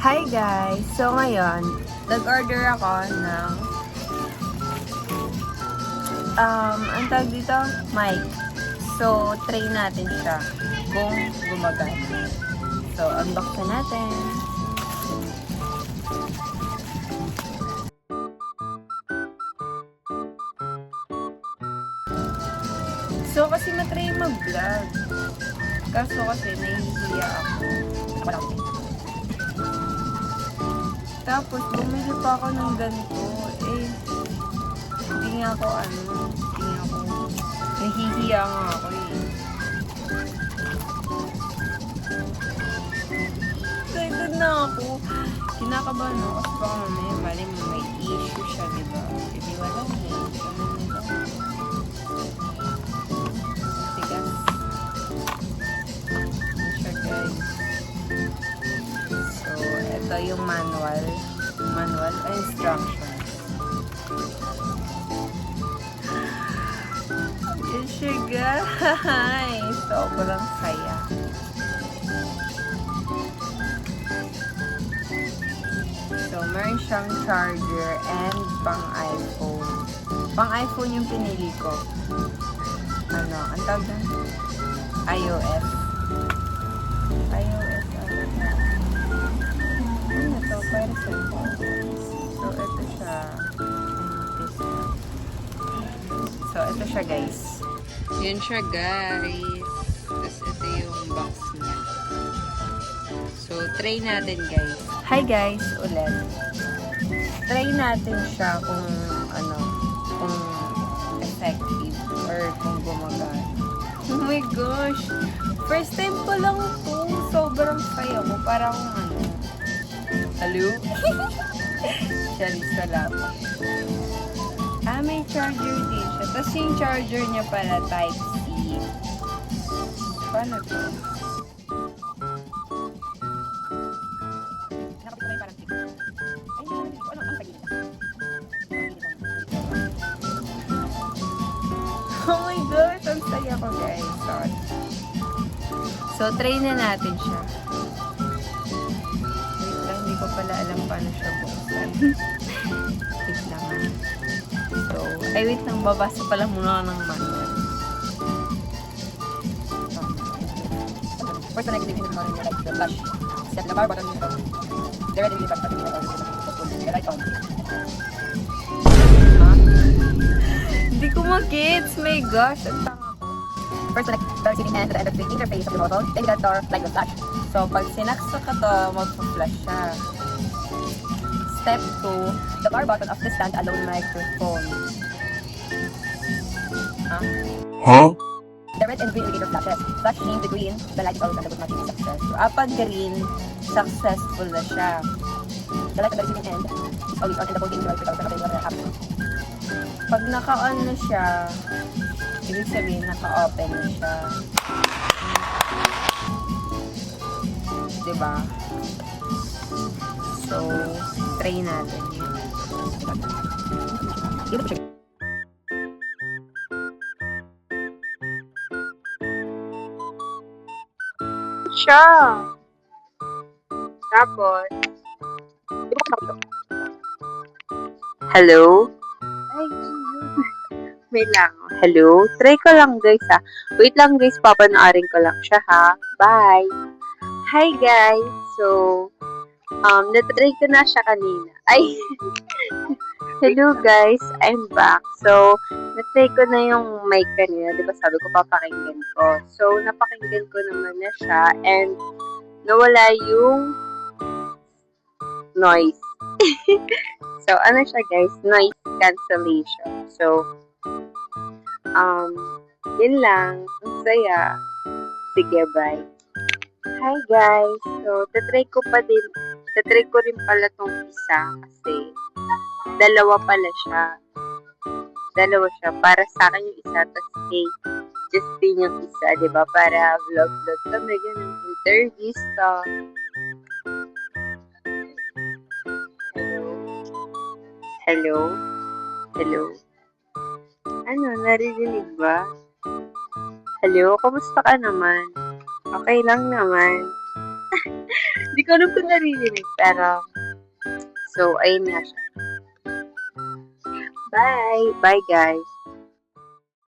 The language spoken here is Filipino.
Hi guys! So ngayon, nag-order ako ng ang tawag dito? Mic. So, try natin siya kung gumagana. So, unbox na natin. So, kasi matry mag-vlog. Kaso kasi nahihiya ako. Wala ko. Tapos, bumili pa ako ng ganito. Hindi nga ako nahihiya nga ako eh. Excited na ako. Kinakabahan ako kasi baka mamaya mali mo may issue siya, diba? Hindi wala eh. Tigas. Siya guys. So, ito yung manual instruction. Yes, siya guys. Sobrang saya. So, meron siyang charger and pang-iPhone. Pang-iPhone yung pinili ko. Ang tawag doon? iOS. Ano to? Para cellphone. So, ito siya. So, ito siya guys. Yun siya guys. Tapos, ito yung box niya. So, try natin guys. Hi guys, ulit. Try natin siya kung kung effective or kung gumagana. Oh my gosh! First time ko lang to. Sobrang saya ko. Parang hello? Charis, wala pa. May charger din siya. Tapos yung charger niya pala Type-C. Paano to? Oh my gosh, ang saya ko guys. Sorry. So, try na natin siya. Wait lang, hindi ko pala alam paano siya buksan. Wait lang ha. So, wait lang, babasa pala muna ng manual. First, when I click in the flash, set the power button, the red and the button, the light on. Hindi ko mag-gets. My gosh, ang tanga ko. First, select the receiving hand to the end of the interface of the bottle. Then the door light will flash. So, pag sinaksak ka to, magpa-flash siya. Step 2, the power button of the stand-alone microphone. Huh? The red and green indicator flashes. Flashing the green, the light is always on the automatic success. So, pag green, successful na siya. The light on the receiving end is always on and the holding device without the whatever happens. Pag naka-on na siya, ibig sabihin naka-open na siya. Diba? So, try natin yun. Siya! Tapos, hello? Ay, wait lang. Hello? Try ko lang guys ha. Wait lang guys, papanaarin ko lang siya ha. Bye! Hi guys! So, natry ko na siya kanina. Ay! Hello guys! I'm back. So, natry ko na yung mic kanina. Diba sabi ko papakinggan ko. So, napakinggan ko naman na siya and nawala yung noise. So, ano siya guys? Noise cancellation. So, yun lang. Ang saya. Sige, bye. Hi guys! So, tatry ko rin pala tong isa kasi dalawa siya. Para sa akin yung isa, tapos kay Justin yung isa, diba? Para vlog kami, ganun. Interview stuff. Hello? Ano, naririnig ba? Hello, kamusta ka naman? Okay lang naman. Hindi ko alam kung naririnig, pero so, ayun nga siya. Bye! Bye, guys!